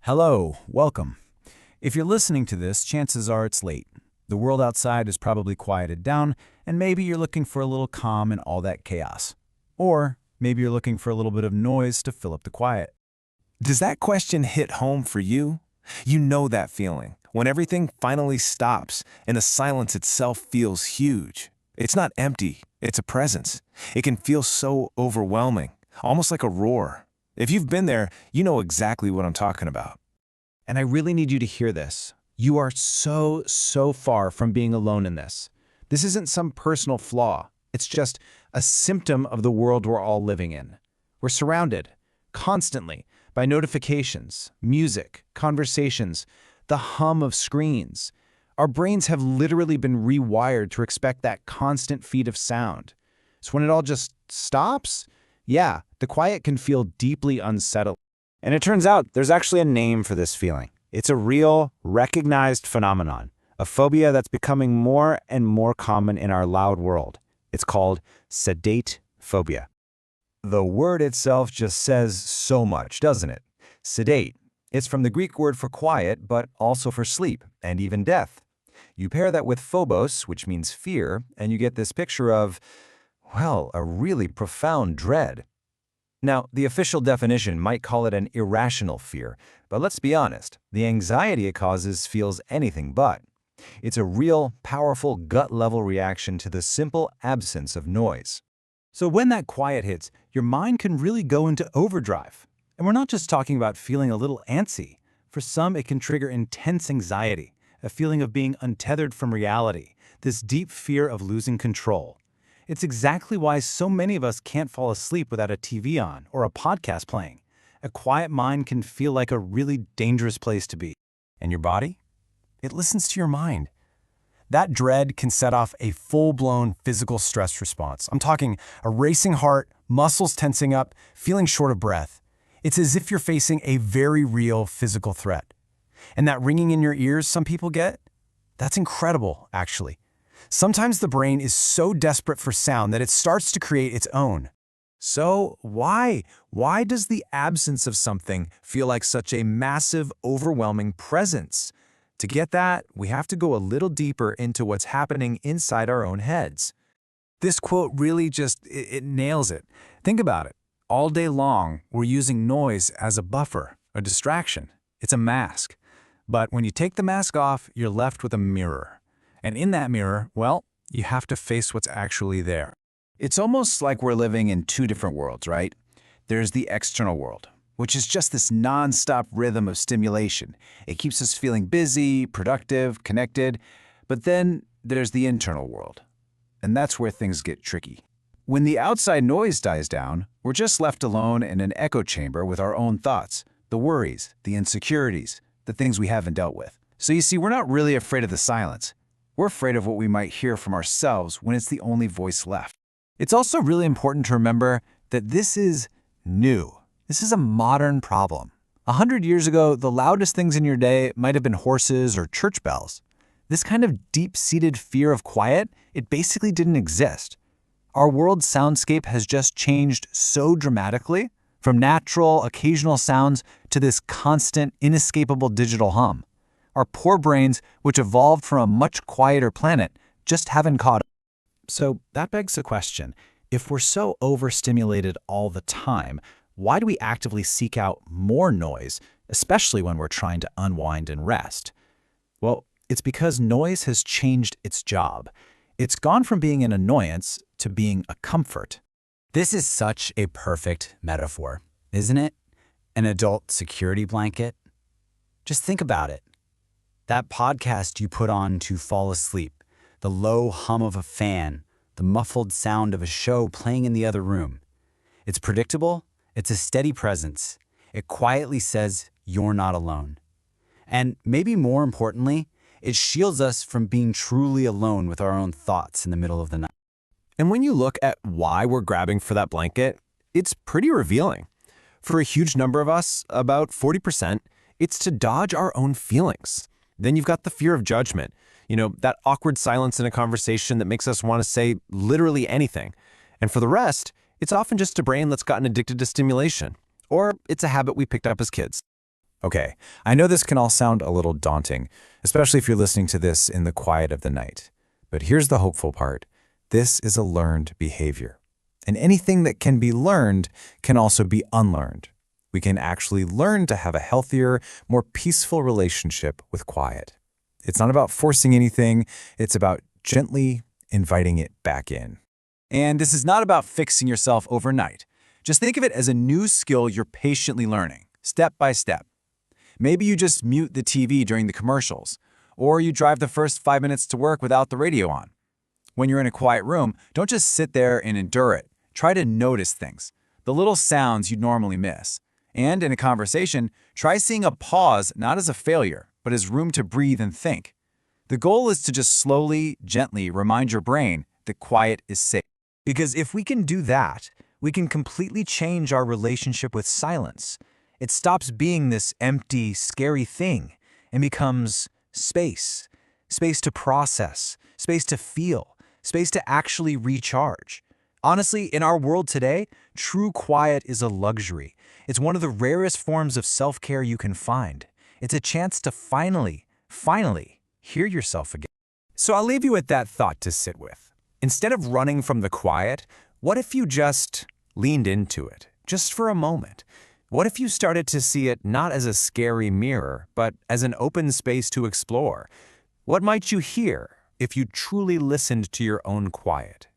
Hello, welcome. If you're listening to this, chances are it's late. The world outside is probably quieted down, and maybe you're looking for a little calm in all that chaos. Or maybe you're looking for a little bit of noise to fill up the quiet. Does that question hit home for you? You know that feeling, when everything finally stops and the silence itself feels huge. It's not empty, it's a presence. It can feel so overwhelming, almost like a roar. If you've been there, you know exactly what I'm talking about. And I really need you to hear this. You are so far from being alone in this. This isn't some personal flaw. It's just a symptom of the world we're all living in. We're surrounded, constantly, by notifications, music, conversations, the hum of screens. Our brains have literally been rewired to expect that constant feed of sound. So when it all just stops, yeah, the quiet can feel deeply unsettling. And it turns out there's actually a name for this feeling. It's a real, recognized phenomenon, a phobia that's becoming more and more common in our loud world. It's called sedatephobia. The word itself just says so much, doesn't it? Sedate. It's from the Greek word for quiet, but also for sleep and even death. You pair that with phobos, which means fear, and you get this picture of, well, a really profound dread. Now, the official definition might call it an irrational fear, but let's be honest, the anxiety it causes feels anything but. It's a real, powerful, gut-level reaction to the simple absence of noise. So when that quiet hits, your mind can really go into overdrive. And we're not just talking about feeling a little antsy. For some, it can trigger intense anxiety, a feeling of being untethered from reality, this deep fear of losing control. It's exactly why so many of us can't fall asleep without a TV on or a podcast playing. A quiet mind can feel like a really dangerous place to be. And your body? It listens to your mind. That dread can set off a full-blown physical stress response. I'm talking a racing heart, muscles tensing up, feeling short of breath. It's as if you're facing a very real physical threat. And that ringing in your ears some people get? That's incredible, actually. Sometimes the brain is so desperate for sound that it starts to create its own. So why does the absence of something feel like such a massive, overwhelming presence? To get that, we have to go a little deeper into what's happening inside our own heads. This quote really it nails it. Think about it. All day long, we're using noise as a buffer, a distraction. It's a mask. But when you take the mask off, you're left with a mirror. And in that mirror, well, you have to face what's actually there. It's almost like we're living in two different worlds, right? There's the external world, which is just this non-stop rhythm of stimulation. It keeps us feeling busy, productive, connected. But then there's the internal world. And that's where things get tricky. When the outside noise dies down, we're just left alone in an echo chamber with our own thoughts, the worries, the insecurities, the things we haven't dealt with. So you see, we're not really afraid of the silence. We're afraid of what we might hear from ourselves when it's the only voice left. It's also really important to remember that this is new. This is a modern problem. 100 years ago, the loudest things in your day might have been horses or church bells. This kind of deep-seated fear of quiet, it basically didn't exist. Our world's soundscape has just changed so dramatically, from natural, occasional sounds to this constant, inescapable digital hum. Our poor brains, which evolved from a much quieter planet, just haven't caught up. So that begs the question, if we're so overstimulated all the time, why do we actively seek out more noise, especially when we're trying to unwind and rest? Well, it's because noise has changed its job. It's gone from being an annoyance to being a comfort. This is such a perfect metaphor, isn't it? An adult security blanket. Just think about it. That podcast you put on to fall asleep, the low hum of a fan, the muffled sound of a show playing in the other room. It's predictable, it's a steady presence. It quietly says you're not alone. And maybe more importantly, it shields us from being truly alone with our own thoughts in the middle of the night. And when you look at why we're grabbing for that blanket, it's pretty revealing. For a huge number of us, about 40%, it's to dodge our own feelings. Then you've got the fear of judgment, that awkward silence in a conversation that makes us want to say literally anything. And for the rest, it's often just a brain that's gotten addicted to stimulation, or it's a habit we picked up as kids. Okay, I know this can all sound a little daunting, especially if you're listening to this in the quiet of the night. But here's the hopeful part. This is a learned behavior. And anything that can be learned can also be unlearned. We can actually learn to have a healthier, more peaceful relationship with quiet. It's not about forcing anything, it's about gently inviting it back in. And this is not about fixing yourself overnight. Just think of it as a new skill you're patiently learning, step by step. Maybe you just mute the TV during the commercials, or you drive the first 5 minutes to work without the radio on. When you're in a quiet room, don't just sit there and endure it. Try to notice things, the little sounds you'd normally miss. And in a conversation, try seeing a pause not as a failure, but as room to breathe and think. The goal is to just slowly, gently remind your brain that quiet is safe. Because if we can do that, we can completely change our relationship with silence. It stops being this empty, scary thing and becomes space. Space to process, space to feel, space to actually recharge. Honestly, in our world today, true quiet is a luxury. It's one of the rarest forms of self-care you can find. It's a chance to finally hear yourself again. So I'll leave you with that thought to sit with. Instead of running from the quiet, what if you just leaned into it, just for a moment? What if you started to see it not as a scary mirror, but as an open space to explore? What might you hear if you truly listened to your own quiet?